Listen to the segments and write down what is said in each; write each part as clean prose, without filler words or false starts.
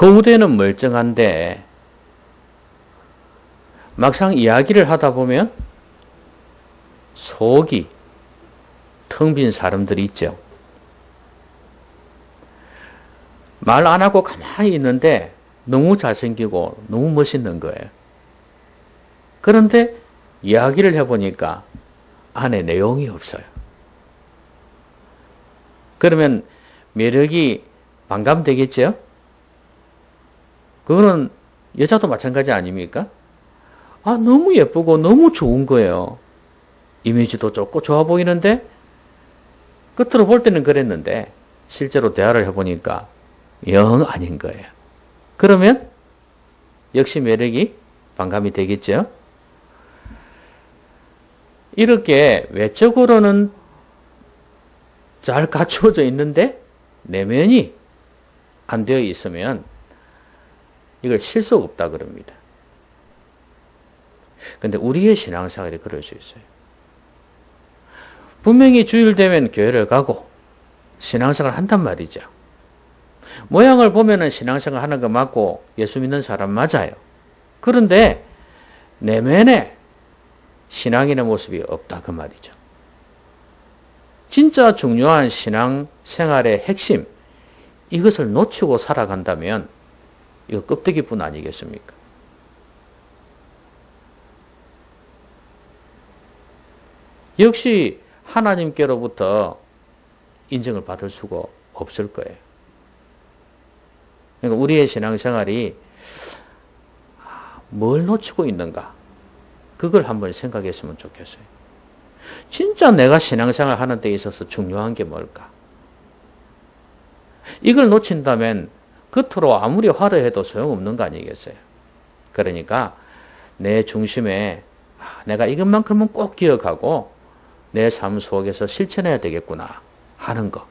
허우대는 멀쩡한데 막상 이야기를 하다 보면 속이 텅 빈 사람들이 있죠. 말 안 하고 가만히 있는데 너무 잘생기고 너무 멋있는 거예요. 그런데 이야기를 해보니까 안에 내용이 없어요. 그러면 매력이 반감되겠죠? 그거는 여자도 마찬가지 아닙니까? 아, 너무 예쁘고 너무 좋은 거예요. 이미지도 좋고 좋아 보이는데 겉으로 볼 때는 그랬는데 실제로 대화를 해보니까 영 아닌 거예요. 그러면 역시 매력이 반감이 되겠죠? 이렇게 외적으로는 잘 갖추어져 있는데 내면이 안 되어 있으면 이걸 실속 없다 그럽니다. 근데 우리의 신앙생활이 그럴 수 있어요. 분명히 주일 되면 교회를 가고 신앙생활 한단 말이죠. 모양을 보면은 신앙생활 하는 거 맞고 예수 믿는 사람 맞아요. 그런데 내면에 신앙인의 모습이 없다 그 말이죠. 진짜 중요한 신앙생활의 핵심, 이것을 놓치고 살아간다면 이거 껍데기뿐 아니겠습니까? 역시 하나님께로부터 인정을 받을 수가 없을 거예요. 그러니까 우리의 신앙생활이 뭘 놓치고 있는가? 그걸 한번 생각했으면 좋겠어요. 진짜 내가 신앙생활 하는 데 있어서 중요한 게 뭘까? 이걸 놓친다면 겉으로 아무리 화려해도 소용없는 거 아니겠어요? 그러니까 내 중심에 내가 이것만큼은 꼭 기억하고 내 삶 속에서 실천해야 되겠구나 하는 거.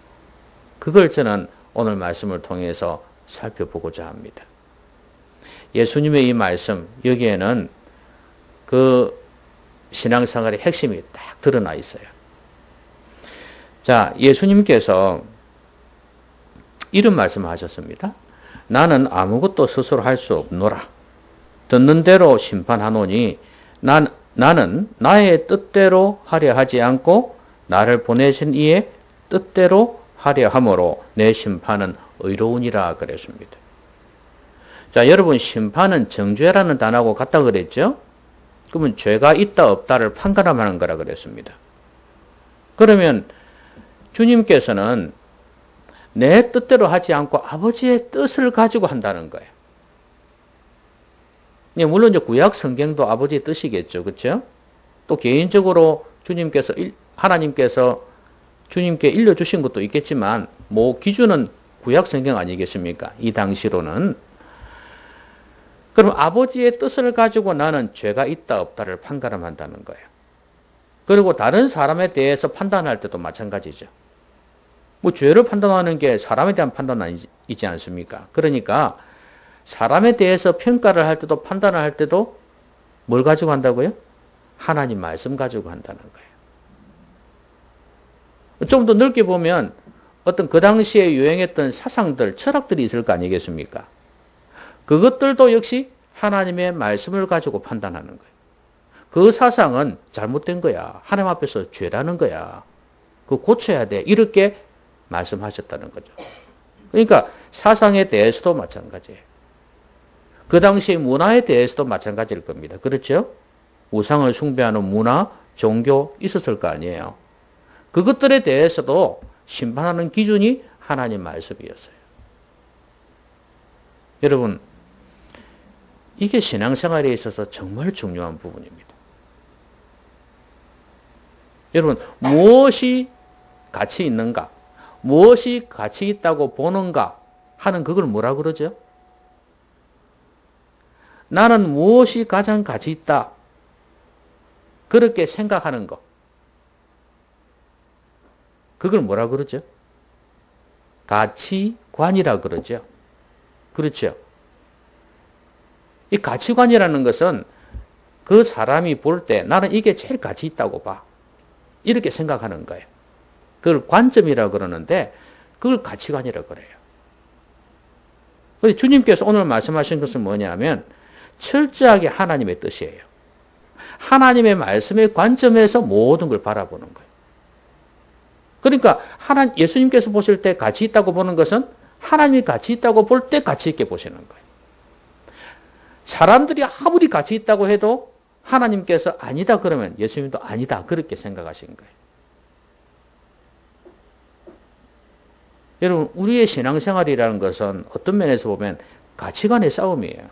그걸 저는 오늘 말씀을 통해서 살펴보고자 합니다. 예수님의 이 말씀, 여기에는 그 신앙생활의 핵심이 딱 드러나 있어요. 자, 예수님께서 이런 말씀을 하셨습니다. 나는 아무것도 스스로 할 수 없노라. 듣는 대로 심판하노니 나는 나의 뜻대로 하려 하지 않고 나를 보내신 이의 뜻대로 하려 함으로 내 심판은 의로우니라 그랬습니다. 자, 여러분 심판은 정죄라는 단어하고 같다 그랬죠? 그러면 죄가 있다 없다를 판가름하는 거라 그랬습니다. 그러면 주님께서는 내 뜻대로 하지 않고 아버지의 뜻을 가지고 한다는 거예요. 물론 이제 구약 성경도 아버지의 뜻이겠죠. 그렇죠? 또 개인적으로 하나님께서 주님께 일러주신 것도 있겠지만 기준은 구약 성경 아니겠습니까? 이 당시로는. 그럼 아버지의 뜻을 가지고 나는 죄가 있다 없다를 판가름한다는 거예요. 그리고 다른 사람에 대해서 판단할 때도 마찬가지죠. 죄를 판단하는 게 사람에 대한 판단 아니지 않습니까? 그러니까 사람에 대해서 평가를 할 때도 판단을 할 때도 뭘 가지고 한다고요? 하나님 말씀 가지고 한다는 거예요. 좀 더 넓게 보면 어떤 그 당시에 유행했던 사상들, 철학들이 있을 거 아니겠습니까? 그것들도 역시 하나님의 말씀을 가지고 판단하는 거예요. 그 사상은 잘못된 거야. 하나님 앞에서 죄라는 거야. 그거 고쳐야 돼. 이렇게 말씀하셨다는 거죠. 그러니까 사상에 대해서도 마찬가지예요. 그 당시의 문화에 대해서도 마찬가지일 겁니다. 그렇죠? 우상을 숭배하는 문화, 종교 있었을 거 아니에요. 그것들에 대해서도 심판하는 기준이 하나님 말씀이었어요. 여러분, 이게 신앙생활에 있어서 정말 중요한 부분입니다. 여러분, 무엇이 가치 있는가? 무엇이 가치 있다고 보는가? 하는 그걸 뭐라 그러죠? 나는 무엇이 가장 가치 있다? 그렇게 생각하는 것. 그걸 뭐라 그러죠? 가치관이라 그러죠. 그렇죠? 이 가치관이라는 것은 그 사람이 볼 때 나는 이게 제일 가치 있다고 봐. 이렇게 생각하는 거예요. 그걸 관점이라고 그러는데 그걸 가치관이라고 그래요. 근데 주님께서 오늘 말씀하신 것은 뭐냐면 철저하게 하나님의 뜻이에요. 하나님의 말씀의 관점에서 모든 걸 바라보는 거예요. 그러니까 예수님께서 보실 때 가치 있다고 보는 것은 하나님이 가치 있다고 볼 때 가치 있게 보시는 거예요. 사람들이 아무리 가치 있다고 해도 하나님께서 아니다 그러면 예수님도 아니다 그렇게 생각하신 거예요. 여러분, 우리의 신앙생활이라는 것은 어떤 면에서 보면 가치관의 싸움이에요.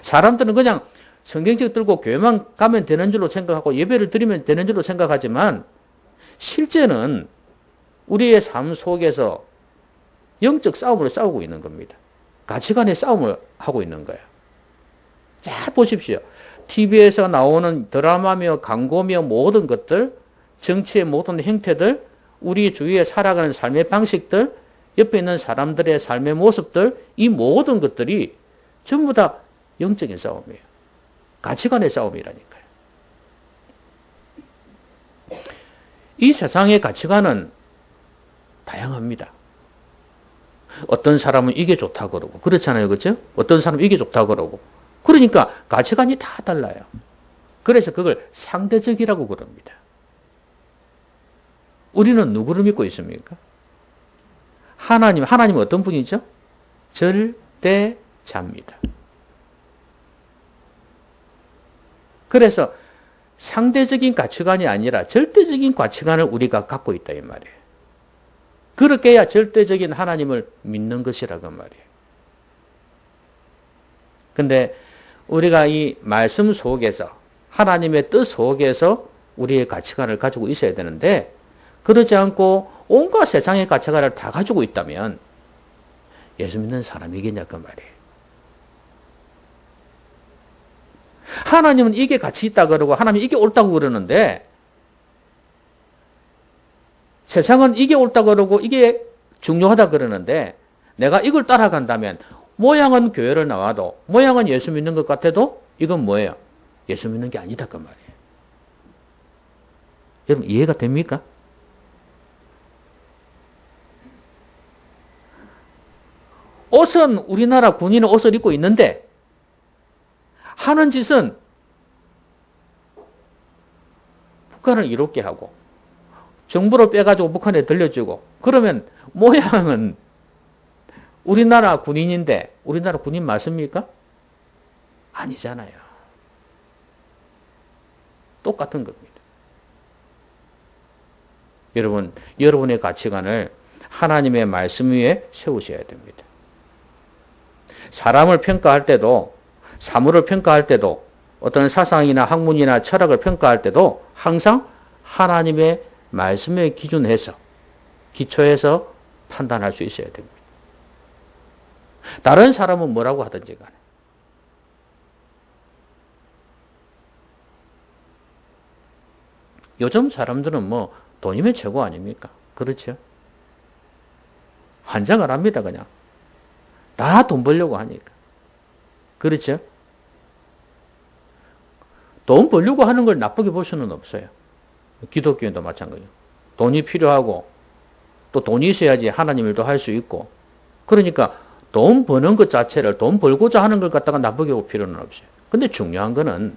사람들은 그냥 성경책 들고 교회만 가면 되는 줄로 생각하고 예배를 드리면 되는 줄로 생각하지만 실제는 우리의 삶 속에서 영적 싸움을 싸우고 있는 겁니다. 가치관의 싸움을 하고 있는 거예요. 잘 보십시오. TV에서 나오는 드라마며 광고며 모든 것들, 정치의 모든 행태들, 우리 주위에 살아가는 삶의 방식들, 옆에 있는 사람들의 삶의 모습들, 이 모든 것들이 전부 다 영적인 싸움이에요. 가치관의 싸움이라니까요. 이 세상의 가치관은 다양합니다. 어떤 사람은 이게 좋다 그러고 그렇잖아요. 그렇죠? 어떤 사람은 이게 좋다 그러고 그러니까 가치관이 다 달라요. 그래서 그걸 상대적이라고 그럽니다. 우리는 누구를 믿고 있습니까? 하나님은 어떤 분이죠? 절대자입니다. 그래서 상대적인 가치관이 아니라 절대적인 가치관을 우리가 갖고 있다 이 말이에요. 그렇게 해야 절대적인 하나님을 믿는 것이라고 말이에요. 근데 우리가 이 말씀 속에서 하나님의 뜻 속에서 우리의 가치관을 가지고 있어야 되는데 그러지 않고 온갖 세상의 가치관을 다 가지고 있다면 예수 믿는 사람이겠냐 그 말이에요. 하나님은 이게 가치 있다 그러고 하나님이 이게 옳다고 그러는데 세상은 이게 옳다 그러고 이게 중요하다 그러는데 내가 이걸 따라간다면 모양은 교회를 나와도 모양은 예수 믿는 것 같아도 이건 뭐예요? 예수 믿는 게 아니다 그 말이에요. 여러분 이해가 됩니까? 옷은 우리나라 군인은 옷을 입고 있는데 하는 짓은 북한을 이롭게 하고 정부를 빼가지고 북한에 들려주고 그러면 모양은 우리나라 군인인데 우리나라 군인 맞습니까? 아니잖아요. 똑같은 겁니다. 여러분, 여러분의 가치관을 하나님의 말씀 위에 세우셔야 됩니다. 사람을 평가할 때도 사물을 평가할 때도 어떤 사상이나 학문이나 철학을 평가할 때도 항상 하나님의 말씀에 기준해서 기초해서 판단할 수 있어야 됩니다. 다른 사람은 뭐라고 하든지 간에. 요즘 사람들은 뭐 돈이면 최고 아닙니까? 그렇죠? 환장을 합니다 그냥. 다 돈 벌려고 하니까. 그렇죠? 돈 벌려고 하는 걸 나쁘게 볼 수는 없어요. 기독교인도 마찬가지예요. 돈이 필요하고 또 돈이 있어야지 하나님 일도 할 수 있고 그러니까 돈 버는 것 자체를 돈 벌고자 하는 걸 갖다가 나쁘게 볼 필요는 없어요. 근데 중요한 거는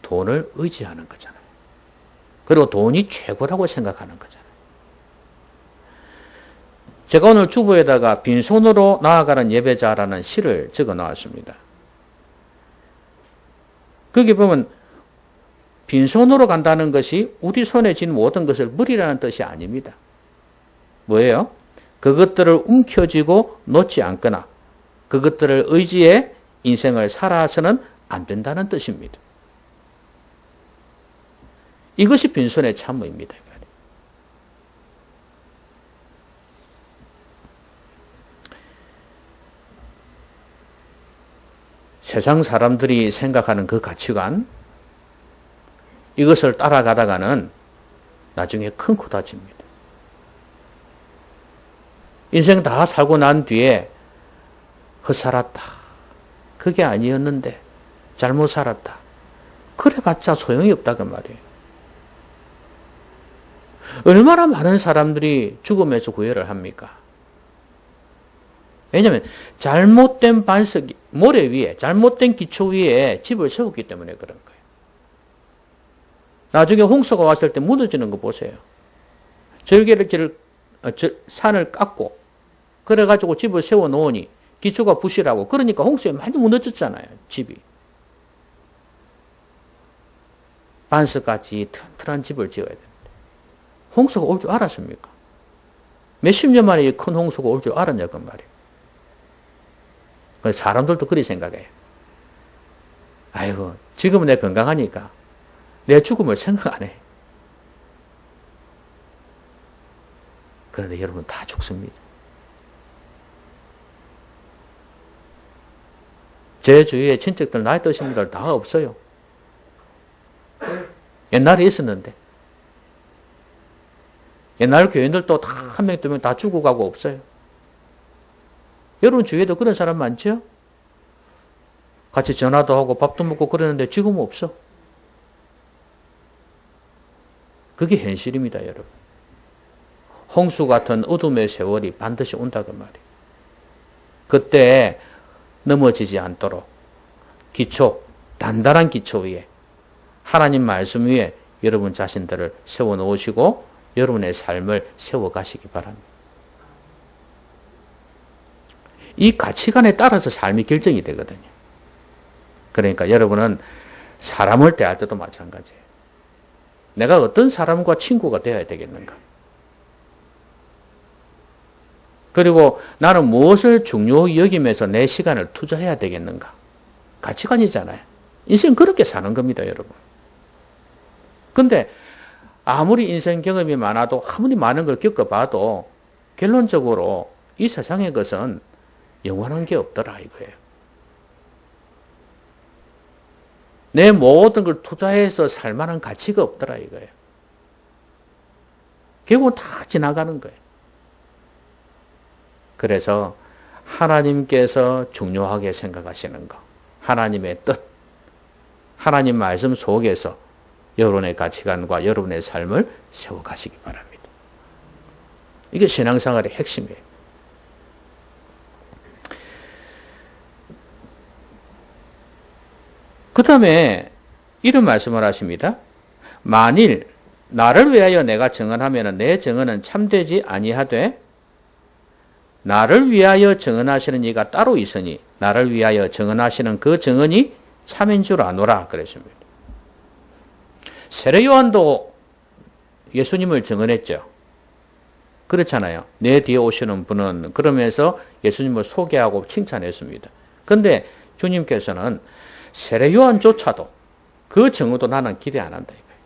돈을 의지하는 거잖아요. 그리고 돈이 최고라고 생각하는 거잖아요. 제가 오늘 주보에다가 빈손으로 나아가는 예배자라는 시를 적어 놓았습니다. 거기 보면 빈손으로 간다는 것이 우리 손에 쥔 모든 것을 버리라는 뜻이 아닙니다. 뭐예요? 그것들을 움켜쥐고 놓지 않거나 그것들을 의지해 인생을 살아서는 안 된다는 뜻입니다. 이것이 빈손의 참모입니다. 세상 사람들이 생각하는 그 가치관, 이것을 따라가다가는 나중에 큰 코 다칩니다. 인생 다 살고 난 뒤에 헛살았다. 그게 아니었는데 잘못 살았다. 그래봤자 소용이 없다 그 말이에요. 얼마나 많은 사람들이 죽음에서 구애를 합니까? 왜냐하면 잘못된 반석, 모래 위에, 잘못된 기초 위에 집을 세웠기 때문에 그런 거예요. 나중에 홍수가 왔을 때 무너지는 거 보세요. 절개를 산을 깎고 그래가지고 집을 세워놓으니 기초가 부실하고 그러니까 홍수에 많이 무너졌잖아요. 집이. 반석같이 튼튼한 집을 지어야 됩니다. 홍수가 올 줄 알았습니까? 몇십 년 만에 큰 홍수가 올 줄 알았냐 그 말이에요. 사람들도 그리 생각해요. 아이고 지금은 내 건강하니까 내 죽음을 생각 안 해. 그런데 여러분 다 죽습니다. 제 주위에 친척들 나이 드신 분들 다 없어요. 옛날에 있었는데 옛날 교인들도 다 한 명, 두 명 다 죽어가고 없어요. 여러분 주위에도 그런 사람 많죠? 같이 전화도 하고 밥도 먹고 그러는데 지금은 없어. 그게 현실입니다, 여러분. 홍수 같은 어둠의 세월이 반드시 온다고 말이에요. 그때 넘어지지 않도록 기초, 단단한 기초 위에 하나님 말씀 위에 여러분 자신들을 세워놓으시고 여러분의 삶을 세워가시기 바랍니다. 이 가치관에 따라서 삶이 결정이 되거든요. 그러니까 여러분은 사람을 대할 때도 마찬가지예요. 내가 어떤 사람과 친구가 되어야 되겠는가? 그리고 나는 무엇을 중요히 여기면서 내 시간을 투자해야 되겠는가? 가치관이잖아요. 인생 그렇게 사는 겁니다, 여러분. 근데 아무리 인생 경험이 많아도 아무리 많은 걸 겪어봐도 결론적으로 이 세상의 것은 영원한 게 없더라 이거예요. 내 모든 걸 투자해서 살 만한 가치가 없더라 이거예요. 결국은 다 지나가는 거예요. 그래서 하나님께서 중요하게 생각하시는 것, 하나님의 뜻, 하나님 말씀 속에서 여러분의 가치관과 여러분의 삶을 세워가시기 바랍니다. 이게 신앙생활의 핵심이에요. 그 다음에 이런 말씀을 하십니다. 만일 나를 위하여 내가 증언하면 내 증언은 참되지 아니하되 나를 위하여 증언하시는 이가 따로 있으니 나를 위하여 증언하시는 그 증언이 참인 줄 아노라 그랬습니다. 세례 요한도 예수님을 증언했죠. 그렇잖아요. 내 뒤에 오시는 분은 그러면서 예수님을 소개하고 칭찬했습니다. 그런데 주님께서는 세례 요한조차도 그 증언도 나는 기대 안 한다 이거예요.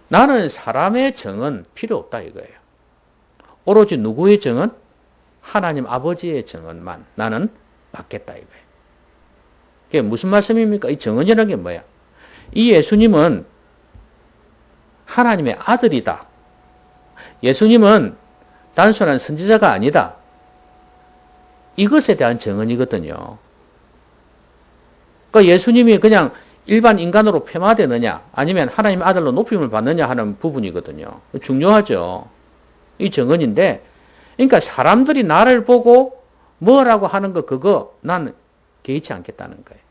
나는 사람의 증언 필요 없다 이거예요. 오로지 누구의 증언? 하나님 아버지의 증언만 나는 받겠다 이거예요. 이게 무슨 말씀입니까? 이 증언이라는 게 뭐야? 이 예수님은 하나님의 아들이다. 예수님은 단순한 선지자가 아니다. 이것에 대한 증언이거든요. 그러니까 예수님이 그냥 일반 인간으로 폐마되느냐 아니면 하나님의 아들로 높임을 받느냐 하는 부분이거든요. 중요하죠. 이 증언인데 그러니까 사람들이 나를 보고 뭐라고 하는 거 그거 난 개의치 않겠다는 거예요.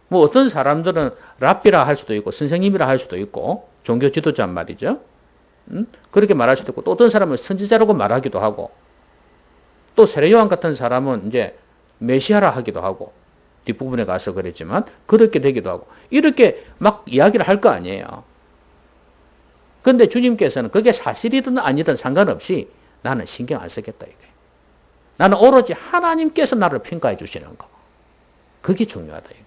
뭐 어떤 사람들은 랍비라 할 수도 있고 선생님이라 할 수도 있고 종교 지도자 말이죠. 그렇게 말할 수도 있고 또 어떤 사람은 선지자라고 말하기도 하고 또 세례요한 같은 사람은 이제 메시아라 하기도 하고 뒷부분에 가서 그랬지만 그렇게 되기도 하고 이렇게 막 이야기를 할 거 아니에요. 그런데 주님께서는 그게 사실이든 아니든 상관없이 나는 신경 안 쓰겠다 이거예요. 나는 오로지 하나님께서 나를 평가해 주시는 거. 그게 중요하다 이거예요.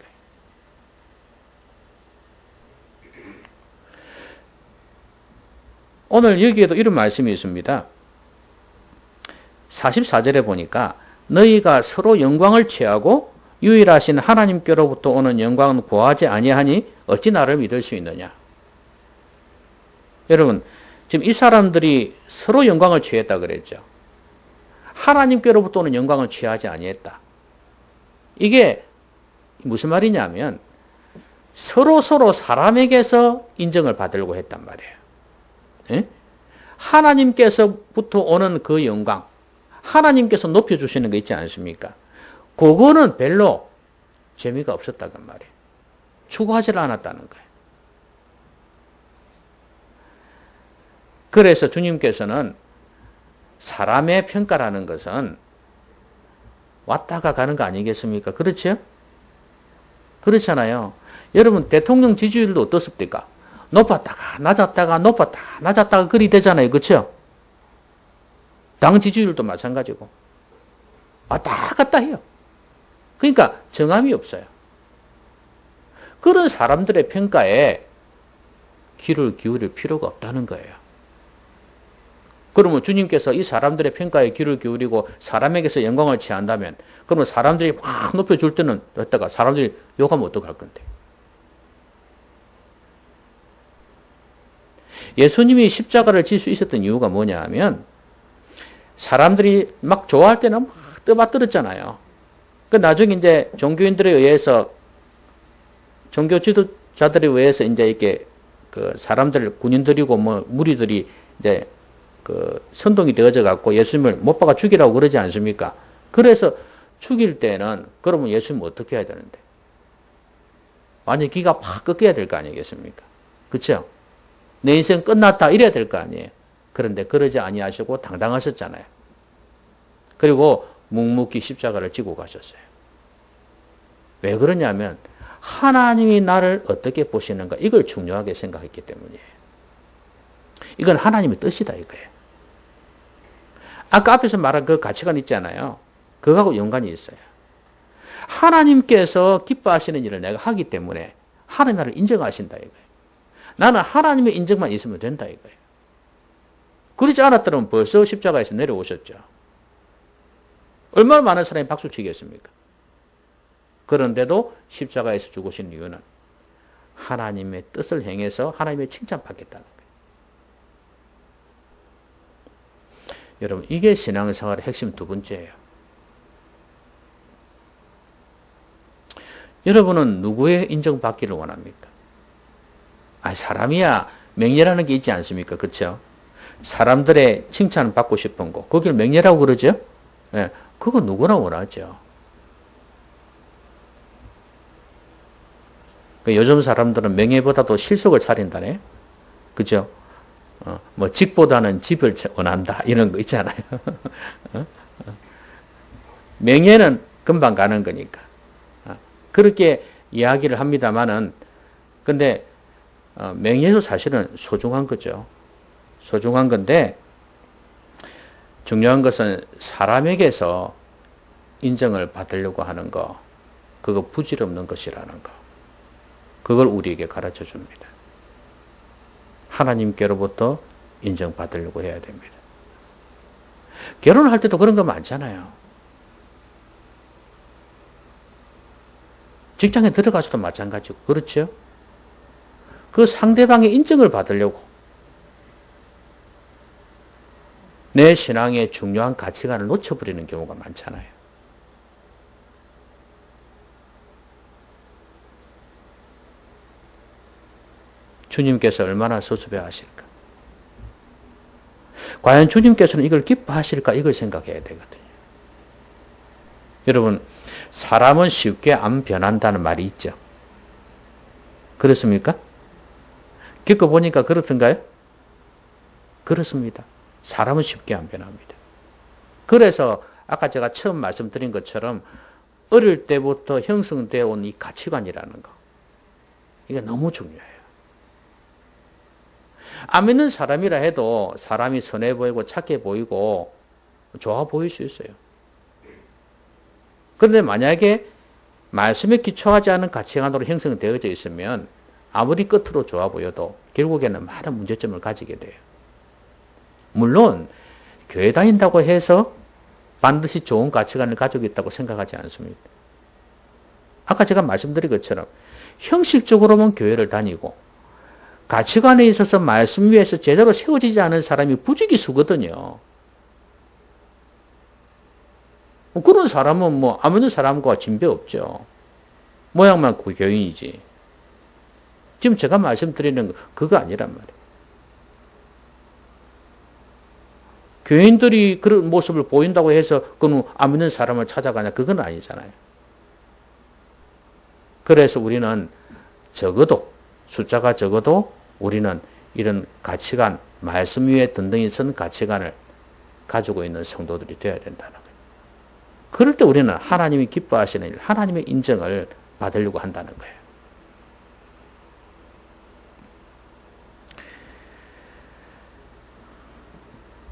오늘 여기에도 이런 말씀이 있습니다. 44절에 보니까 너희가 서로 영광을 취하고 유일하신 하나님께로부터 오는 영광은 구하지 아니하니 어찌 나를 믿을 수 있느냐. 여러분 지금 이 사람들이 서로 영광을 취했다 그랬죠. 하나님께로부터 오는 영광을 취하지 아니했다. 이게 무슨 말이냐면 서로 사람에게서 인정을 받으려고 했단 말이에요. 예? 하나님께서부터 오는 그 영광, 하나님께서 높여주시는 거 있지 않습니까? 그거는 별로 재미가 없었다는 말이에요. 추구하지 않았다는 거예요. 그래서 주님께서는 사람의 평가라는 것은 왔다가 가는 거 아니겠습니까? 그렇죠? 그렇잖아요. 여러분 대통령 지지율도 어떻습니까? 높았다가 낮았다가 높았다가 낮았다가 그리 되잖아요. 그렇죠? 당 지지율도 마찬가지고 왔다 갔다 해요. 그러니까 정함이 없어요. 그런 사람들의 평가에 귀를 기울일 필요가 없다는 거예요. 그러면 주님께서 이 사람들의 평가에 귀를 기울이고 사람에게서 영광을 취한다면 그러면 사람들이 확 높여줄 때는 어다가 사람들이 욕하면 어떡할 건데. 예수님이 십자가를 질 수 있었던 이유가 뭐냐 하면 사람들이 막 좋아할 때는 막 떠받들었잖아요. 그 나중에 이제 종교인들에 의해서 종교 지도자들에 의해서 이제 이렇게 그 사람들 군인들이고 뭐 무리들이 이제 그 선동이 되어져 갖고 예수님을 못 박아 죽이라고 그러지 않습니까? 그래서 죽일 때는 그러면 예수님 어떻게 해야 되는데? 완전히 기가 팍 꺾여야 될 거 아니겠습니까? 그렇죠? 내 인생 끝났다 이래야 될 거 아니에요. 그런데 그러지 아니하시고 당당하셨잖아요. 그리고 묵묵히 십자가를 지고 가셨어요. 왜 그러냐면 하나님이 나를 어떻게 보시는가 이걸 중요하게 생각했기 때문이에요. 이건 하나님의 뜻이다 이거예요. 아까 앞에서 말한 그 가치관 있잖아요. 그거하고 연관이 있어요. 하나님께서 기뻐하시는 일을 내가 하기 때문에 하나님 나를 인정하신다 이거예요. 나는 하나님의 인정만 있으면 된다 이거예요. 그러지 않았더라면 벌써 십자가에서 내려오셨죠. 얼마나 많은 사람이 박수치겠습니까? 그런데도 십자가에서 죽으신 이유는 하나님의 뜻을 행해서 하나님의 칭찬받겠다는 거예요. 여러분 이게 신앙생활의 핵심 두 번째예요. 여러분은 누구의 인정받기를 원합니까? 사람이야 명예라는 게 있지 않습니까? 그렇죠? 사람들의 칭찬을 받고 싶은 거 거기를 명예라고 그러죠? 네, 그거 누구나 원하죠. 요즘 사람들은 명예보다도 실속을 차린다네. 그죠? 뭐 직보다는 집을 원한다 이런 거 있잖아요. 명예는 금방 가는 거니까 그렇게 이야기를 합니다만은 근데 명예도 사실은 소중한 거죠. 소중한 건데 중요한 것은 사람에게서 인정을 받으려고 하는 거 그거 부질없는 것이라는 거 그걸 우리에게 가르쳐 줍니다. 하나님께로부터 인정받으려고 해야 됩니다. 결혼할 때도 그런 거 많잖아요. 직장에 들어가서도 마찬가지고 그렇죠? 그 상대방의 인정을 받으려고 내 신앙의 중요한 가치관을 놓쳐버리는 경우가 많잖아요. 주님께서 얼마나 섭섭해 하실까? 과연 주님께서는 이걸 기뻐하실까? 이걸 생각해야 되거든요. 여러분, 사람은 쉽게 안 변한다는 말이 있죠. 그렇습니까? 겪어보니까 그렇던가요? 그렇습니다. 사람은 쉽게 안 변합니다. 그래서 아까 제가 처음 말씀드린 것처럼 어릴 때부터 형성되어 온 이 가치관이라는 거 이게 너무 중요해요. 안 믿는 사람이라 해도 사람이 선해 보이고 착해 보이고 좋아 보일 수 있어요. 그런데 만약에 말씀에 기초하지 않은 가치관으로 형성되어져 있으면 아무리 끝으로 좋아 보여도 결국에는 많은 문제점을 가지게 돼요. 물론 교회 다닌다고 해서 반드시 좋은 가치관을 가지고 있다고 생각하지 않습니다. 아까 제가 말씀드린 것처럼 형식적으로만 교회를 다니고 가치관에 있어서 말씀 위에서 제대로 세워지지 않은 사람이 부지기수거든요. 그런 사람은 뭐 아무런 사람과 진배 없죠. 모양만 교인이지. 지금 제가 말씀드리는 거 그거 아니란 말이에요. 교인들이 그런 모습을 보인다고 해서 그는 안 믿는 사람을 찾아가냐? 그건 아니잖아요. 그래서 우리는 적어도, 숫자가 적어도 우리는 이런 가치관, 말씀 위에 든든히 선 가치관을 가지고 있는 성도들이 되어야 된다는 거예요. 그럴 때 우리는 하나님이 기뻐하시는 일, 하나님의 인정을 받으려고 한다는 거예요.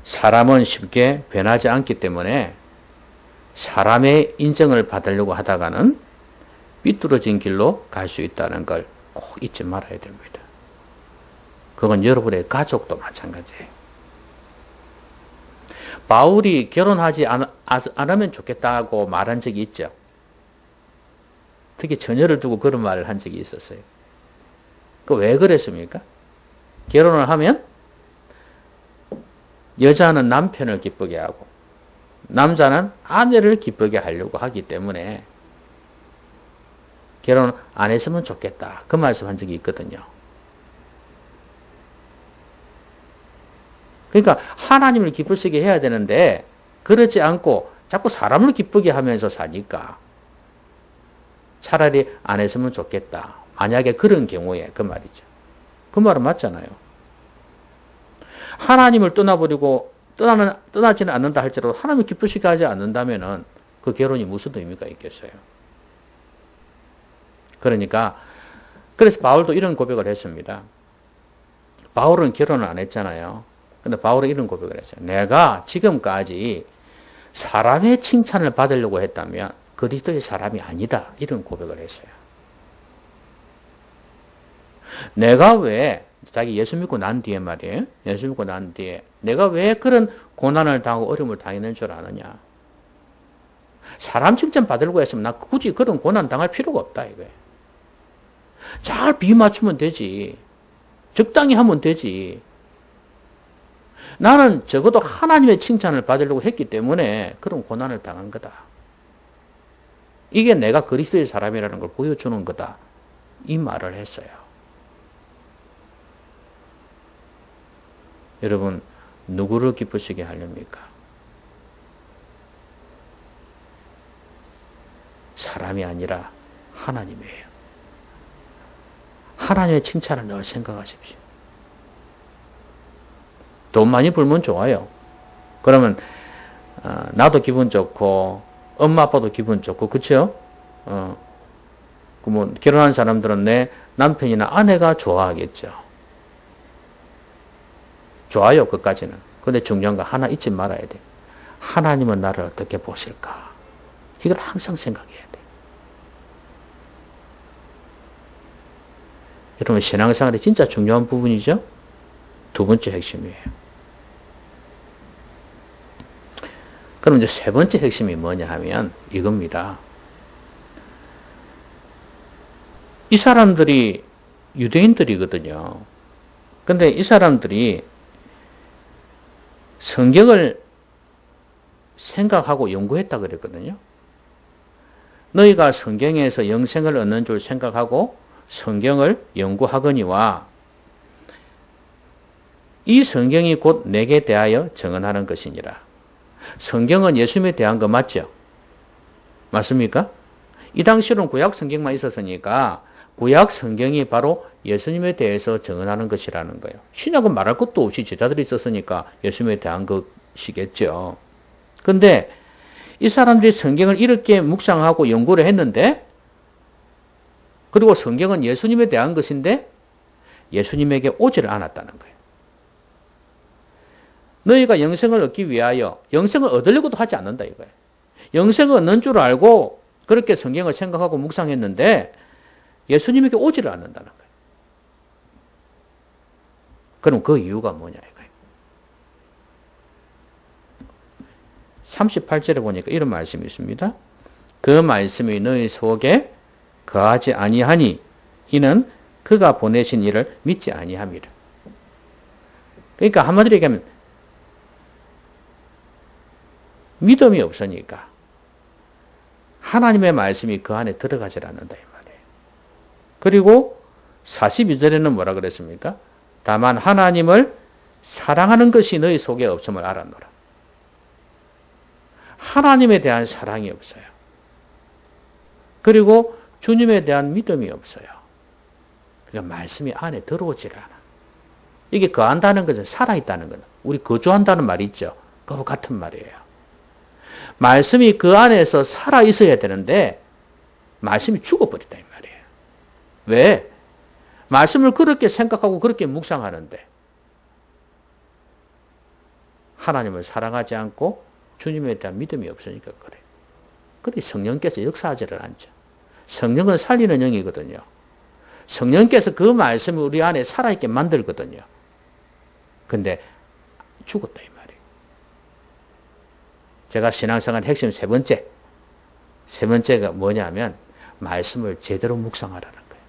사람은 쉽게 변하지 않기 때문에 사람의 인정을 받으려고 하다가는 삐뚤어진 길로 갈 수 있다는 걸 꼭 잊지 말아야 됩니다. 그건 여러분의 가족도 마찬가지예요. 바울이 결혼하지 않으면 좋겠다고 말한 적이 있죠. 특히 처녀를 두고 그런 말을 한 적이 있었어요. 그 왜 그랬습니까? 결혼을 하면 여자는 남편을 기쁘게 하고 남자는 아내를 기쁘게 하려고 하기 때문에 결혼 안 했으면 좋겠다. 그 말씀 한 적이 있거든요. 그러니까 하나님을 기쁘시게 해야 되는데 그렇지 않고 자꾸 사람을 기쁘게 하면서 사니까 차라리 안 했으면 좋겠다. 만약에 그런 경우에 그 말이죠. 그 말은 맞잖아요. 하나님을 떠나버리고 떠나지는 않는다 할지라도 하나님을 기쁘시게 하지 않는다면은 그 결혼이 무슨 의미가 있겠어요. 그러니까 그래서 바울도 이런 고백을 했습니다. 바울은 결혼을 안 했잖아요. 근데 바울은 이런 고백을 했어요. 내가 지금까지 사람의 칭찬을 받으려고 했다면 그리스도의 사람이 아니다. 이런 고백을 했어요. 내가 왜 자기 예수 믿고 난 뒤에 말이에요. 예수 믿고 난 뒤에 내가 왜 그런 고난을 당하고 어려움을 당했는 줄 아느냐. 사람 칭찬 받으려고 했으면 나 굳이 그런 고난 당할 필요가 없다 이거예요. 잘 비 맞추면 되지. 적당히 하면 되지. 나는 적어도 하나님의 칭찬을 받으려고 했기 때문에 그런 고난을 당한 거다. 이게 내가 그리스도의 사람이라는 걸 보여주는 거다. 이 말을 했어요. 여러분, 누구를 기쁘시게 하렵니까? 사람이 아니라 하나님이에요. 하나님의 칭찬을 늘 생각하십시오. 돈 많이 벌면 좋아요. 그러면 나도 기분 좋고 엄마 아빠도 기분 좋고 그렇죠? 뭐 결혼한 사람들은 내 남편이나 아내가 좋아하겠죠. 좋아요, 그까지는. 근데 중요한 거 하나 잊지 말아야 돼. 하나님은 나를 어떻게 보실까? 이걸 항상 생각해야 돼. 여러분, 신앙생활이 진짜 중요한 부분이죠? 두 번째 핵심이에요. 그럼 이제 세 번째 핵심이 뭐냐 하면 이겁니다. 이 사람들이 유대인들이거든요. 근데 이 사람들이 성경을 생각하고 연구했다 그랬거든요. 너희가 성경에서 영생을 얻는 줄 생각하고 성경을 연구하거니와 이 성경이 곧 내게 대하여 증언하는 것이니라. 성경은 예수님에 대한 거 맞죠? 맞습니까? 이 당시로는 구약 성경만 있었으니까 구약 성경이 바로 예수님에 대해서 증언하는 것이라는 거예요. 신약은 말할 것도 없이 제자들이 있었으니까 예수님에 대한 것이겠죠. 근데 이 사람들이 성경을 이렇게 묵상하고 연구를 했는데 그리고 성경은 예수님에 대한 것인데 예수님에게 오지를 않았다는 거예요. 너희가 영생을 얻기 위하여 영생을 얻으려고도 하지 않는다 이거예요. 영생을 얻는 줄 알고 그렇게 성경을 생각하고 묵상했는데 예수님에게 오지를 않는다는 거예요. 그럼 그 이유가 뭐냐 이거예요. 38절에 보니까 이런 말씀이 있습니다. 그 말씀이 너희 속에 거하지 아니하니 이는 그가 보내신 이를 믿지 아니함이라. 그러니까 한마디로 얘기하면 믿음이 없으니까 하나님의 말씀이 그 안에 들어가지 않는다 이 말이에요. 그리고 42절에는 뭐라 그랬습니까? 다만 하나님을 사랑하는 것이 너희 속에 없음을 알았노라. 하나님에 대한 사랑이 없어요. 그리고 주님에 대한 믿음이 없어요. 그러니까 말씀이 안에 들어오질 않아. 이게 거한다는 것은 살아있다는 거는 우리 거주한다는 말이 있죠. 그거 같은 말이에요. 말씀이 그 안에서 살아있어야 되는데 말씀이 죽어버렸다 이 말이에요. 왜? 말씀을 그렇게 생각하고 그렇게 묵상하는데 하나님을 사랑하지 않고 주님에 대한 믿음이 없으니까 그래. 그래 성령께서 역사하지를 않죠. 성령은 살리는 영이거든요. 성령께서 그 말씀을 우리 안에 살아있게 만들거든요. 근데 죽었다 이 말이에요. 제가 신앙생활 핵심 세 번째가 뭐냐면 말씀을 제대로 묵상하라는 거예요.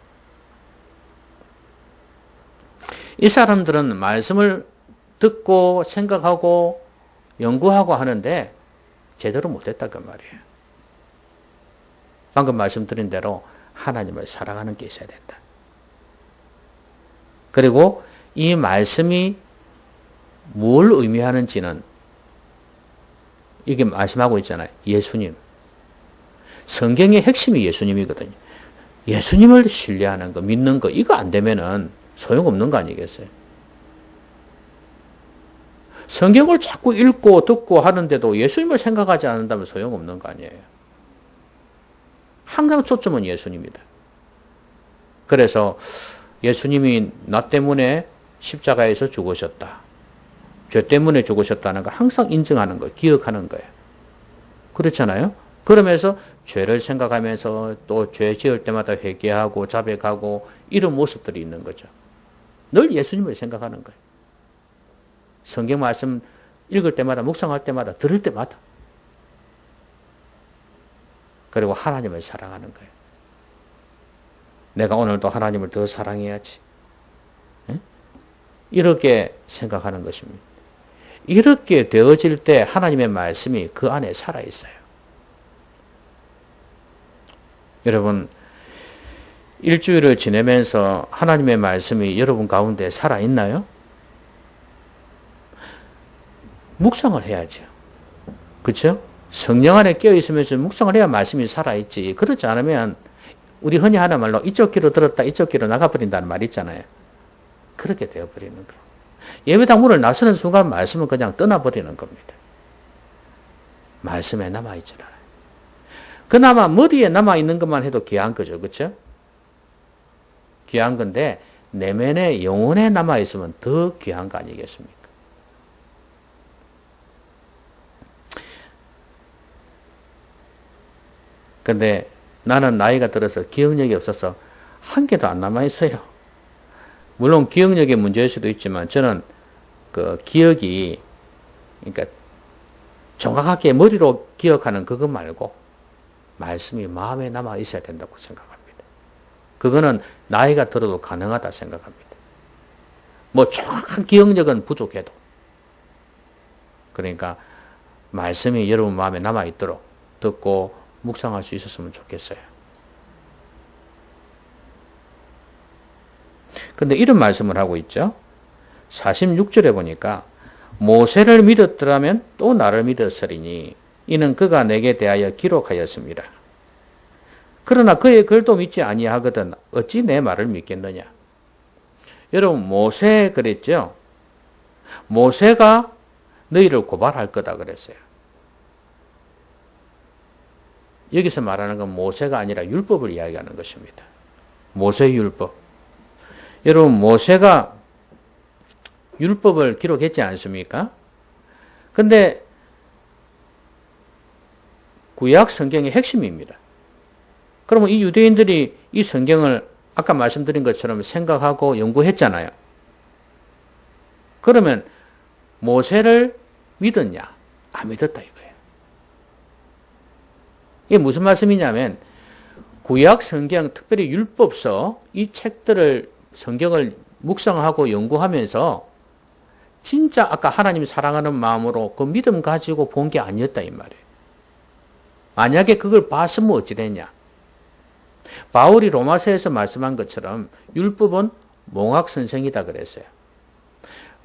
이 사람들은 말씀을 듣고 생각하고 연구하고 하는데 제대로 못했다 그 말이에요. 방금 말씀드린 대로 하나님을 사랑하는 게 있어야 된다. 그리고 이 말씀이 뭘 의미하는지는 이게 말씀하고 있잖아요. 예수님. 성경의 핵심이 예수님이거든요. 예수님을 신뢰하는 거, 믿는 거, 이거 안 되면은 소용없는 거 아니겠어요? 성경을 자꾸 읽고 듣고 하는데도 예수님을 생각하지 않는다면 소용없는 거 아니에요? 항상 초점은 예수님이다. 그래서 예수님이 나 때문에 십자가에서 죽으셨다. 죄 때문에 죽으셨다는 거 항상 인정하는 거예요. 기억하는 거예요. 그렇잖아요? 그러면서 죄를 생각하면서 또 죄 지을 때마다 회개하고 자백하고 이런 모습들이 있는 거죠. 늘 예수님을 생각하는 거예요. 성경 말씀 읽을 때마다 묵상할 때마다 들을 때마다 그리고 하나님을 사랑하는 거예요. 내가 오늘도 하나님을 더 사랑해야지. 이렇게 생각하는 것입니다. 이렇게 되어질 때 하나님의 말씀이 그 안에 살아있어요. 여러분, 일주일을 지내면서 하나님의 말씀이 여러분 가운데 살아있나요? 묵상을 해야죠. 그렇죠? 성령 안에 깨어있으면서 묵상을 해야 말씀이 살아있지. 그렇지 않으면 우리 흔히 하는 말로 이쪽 귀로 들었다 이쪽 귀로 나가버린다는 말이 있잖아요. 그렇게 되어버리는 거예요. 예배당 문을 나서는 순간 말씀은 그냥 떠나버리는 겁니다. 말씀에 남아있지 않아요. 그나마 머리에 남아있는 것만 해도 귀한 거죠. 그렇죠? 귀한 건데 내면에 영혼에 남아있으면 더 귀한 거 아니겠습니까? 근데 나는 나이가 들어서 기억력이 없어서 한 개도 안 남아있어요. 물론 기억력의 문제일 수도 있지만 저는 그 기억이 그러니까 정확하게 머리로 기억하는 그것 말고 말씀이 마음에 남아 있어야 된다고 생각합니다. 그거는 나이가 들어도 가능하다 생각합니다. 뭐 정확한 기억력은 부족해도 그러니까 말씀이 여러분 마음에 남아 있도록 듣고 묵상할 수 있었으면 좋겠어요. 근데 이런 말씀을 하고 있죠. 46절에 보니까 모세를 믿었더라면 또 나를 믿었으리니 이는 그가 내게 대하여 기록하였습니다. 그러나 그의 글도 믿지 아니하거든 어찌 내 말을 믿겠느냐. 여러분 모세 그랬죠. 모세가 너희를 고발할 거다 그랬어요. 여기서 말하는 건 모세가 아니라 율법을 이야기하는 것입니다. 모세의 율법. 여러분 모세가 율법을 기록했지 않습니까? 근데 구약 성경의 핵심입니다. 그러면 이 유대인들이 이 성경을 아까 말씀드린 것처럼 생각하고 연구했잖아요. 그러면 모세를 믿었냐? 안 믿었다 이거예요. 이게 무슨 말씀이냐면 구약 성경, 특별히 율법서 이 책들을 성경을 묵상하고 연구하면서 진짜 아까 하나님 사랑하는 마음으로 그 믿음 가지고 본 게 아니었다 이 말이에요. 만약에 그걸 봤으면 어찌 됐냐. 바울이 로마서에서 말씀한 것처럼 율법은 몽학 선생이다 그랬어요.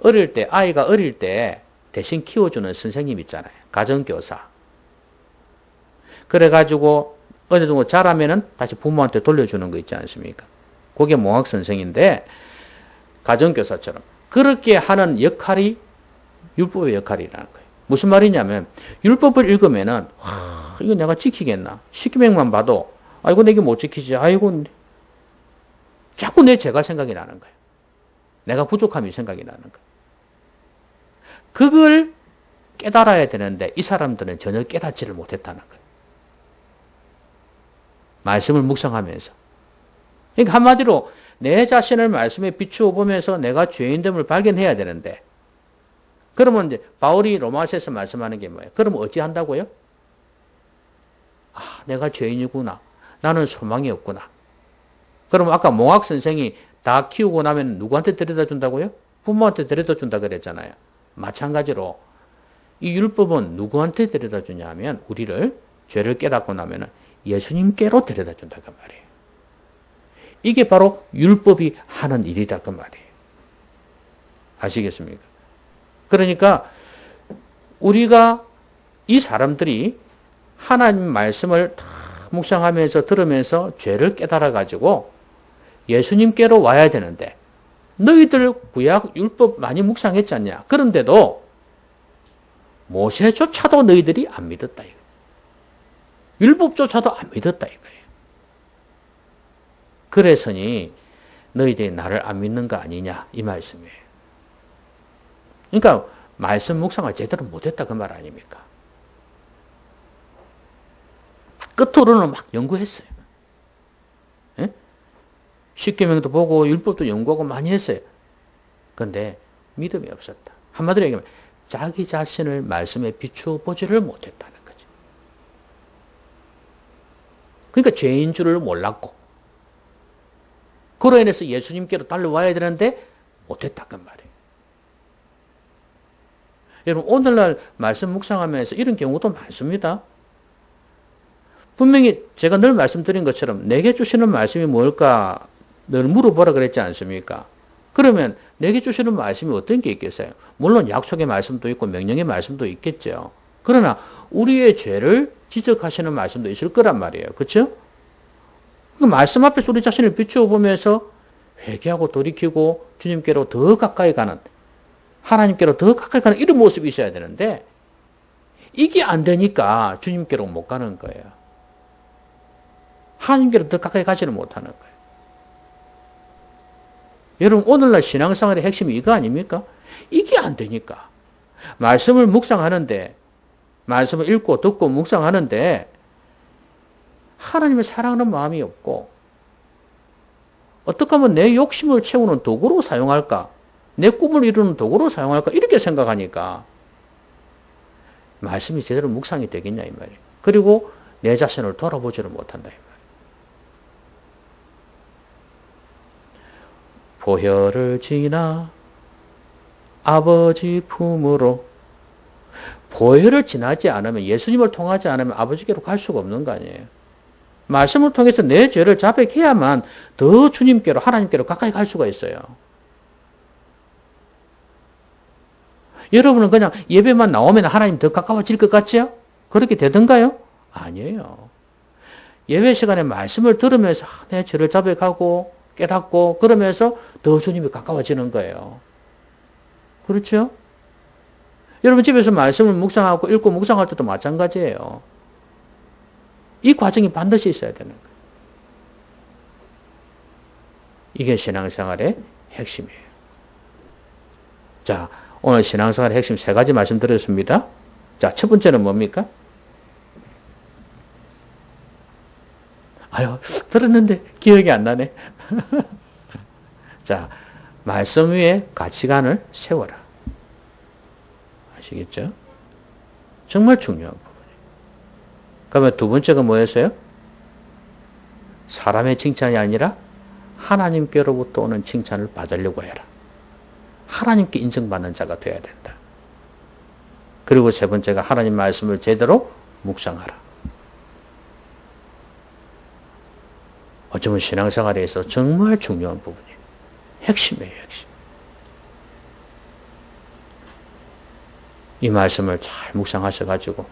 어릴 때 아이가 어릴 때 대신 키워주는 선생님 있잖아요. 가정교사. 그래가지고 어느 정도 자라면은 다시 부모한테 돌려주는 거 있지 않습니까? 그게 몽학 선생인데 가정교사처럼 그렇게 하는 역할이 율법의 역할이라는 거예요. 무슨 말이냐면 율법을 읽으면은 와, 이거 내가 지키겠나? 십계명만 봐도 아이고 내게 못 지키지. 아이고 자꾸 내 죄가 생각이 나는 거예요. 내가 부족함이 생각이 나는 거예요. 그걸 깨달아야 되는데 이 사람들은 전혀 깨닫지를 못했다는 거예요. 말씀을 묵상하면서. 그러니까 한마디로 내 자신을 말씀에 비추어 보면서 내가 죄인됨을 발견해야 되는데 그러면 이제 바울이 로마서에서 말씀하는 게 뭐예요? 그럼 어찌한다고요? 아, 내가 죄인이구나. 나는 소망이 없구나. 그럼 아까 몽학 선생이 다 키우고 나면 누구한테 데려다 준다고요? 부모한테 데려다 준다 그랬잖아요. 마찬가지로 이 율법은 누구한테 데려다 주냐 하면 우리를 죄를 깨닫고 나면 예수님께로 데려다 준다 그 말이에요. 이게 바로 율법이 하는 일이다 그 말이에요. 아시겠습니까? 그러니까 우리가 이 사람들이 하나님 말씀을 다 묵상하면서 들으면서 죄를 깨달아 가지고 예수님께로 와야 되는데 너희들 구약 율법 많이 묵상했지 않냐? 그런데도 모세조차도 너희들이 안 믿었다 이거예요. 율법조차도 안 믿었다 이거예요. 그래서니 너희들이 나를 안 믿는 거 아니냐 이 말씀이에요. 그러니까 말씀 묵상을 제대로 못했다 그 말 아닙니까? 끝으로는 막 연구했어요. 예? 십계명도 보고 율법도 연구하고 많이 했어요. 그런데 믿음이 없었다. 한마디로 얘기하면 자기 자신을 말씀에 비추어 보지를 못했다는 거죠. 그러니까 죄인 줄을 몰랐고 그로 인해서 예수님께로 달려와야 되는데 못했다 그 말이에요. 여러분 오늘날 말씀 묵상하면서 이런 경우도 많습니다. 분명히 제가 늘 말씀드린 것처럼 내게 주시는 말씀이 뭘까 늘 물어보라 그랬지 않습니까? 그러면 내게 주시는 말씀이 어떤 게 있겠어요? 물론 약속의 말씀도 있고 명령의 말씀도 있겠죠. 그러나 우리의 죄를 지적하시는 말씀도 있을 거란 말이에요. 그렇죠? 그 말씀 앞에서 우리 자신을 비추어 보면서 회개하고 돌이키고 주님께로 더 가까이 가는 하나님께로 더 가까이 가는 이런 모습이 있어야 되는데 이게 안 되니까 주님께로 못 가는 거예요. 하나님께로 더 가까이 가지를 못하는 거예요. 여러분 오늘날 신앙생활의 핵심이 이거 아닙니까? 이게 안 되니까 말씀을 묵상하는데 말씀을 읽고 듣고 묵상하는데 하나님을 사랑하는 마음이 없고 어떻게 하면 내 욕심을 채우는 도구로 사용할까? 내 꿈을 이루는 도구로 사용할까? 이렇게 생각하니까 말씀이 제대로 묵상이 되겠냐 이 말이에요. 그리고 내 자신을 돌아보지를 못한다 이 말이에요. 보혈을 지나 아버지 품으로 보혈을 지나지 않으면 예수님을 통하지 않으면 아버지께로 갈 수가 없는 거 아니에요. 말씀을 통해서 내 죄를 자백해야만 더 주님께로 하나님께로 가까이 갈 수가 있어요. 여러분은 그냥 예배만 나오면 하나님 더 가까워질 것 같지요? 그렇게 되던가요? 아니에요. 예배 시간에 말씀을 들으면서 내 죄를 자백하고 깨닫고 그러면서 더 주님이 가까워지는 거예요. 그렇죠? 여러분 집에서 말씀을 묵상하고 읽고 묵상할 때도 마찬가지예요. 이 과정이 반드시 있어야 되는 거예요. 이게 신앙생활의 핵심이에요. 자, 오늘 신앙생활의 핵심 3가지 말씀드렸습니다. 자, 첫 번째는 뭡니까? 아유, 들었는데 기억이 안 나네. 자, 말씀 위에 가치관을 세워라. 아시겠죠? 정말 중요한 부분이에요. 그러면 두 번째가 뭐였어요? 사람의 칭찬이 아니라 하나님께로부터 오는 칭찬을 받으려고 해라. 하나님께 인정받는 자가 되어야 된다. 그리고 세 번째가 하나님 말씀을 제대로 묵상하라. 어쩌면 신앙생활에 있어서 정말 중요한 부분이에요. 핵심이에요, 핵심. 이 말씀을 잘 묵상하셔가지고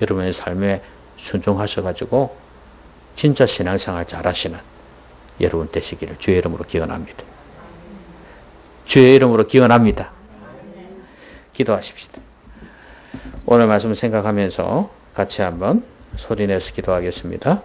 여러분의 삶에 순종하셔가지고 진짜 신앙생활 잘하시는 여러분 되시기를 주의 이름으로 기원합니다. 주의 이름으로 기원합니다. 기도하십시다. 오늘 말씀 생각하면서 같이 한번 소리내서 기도하겠습니다.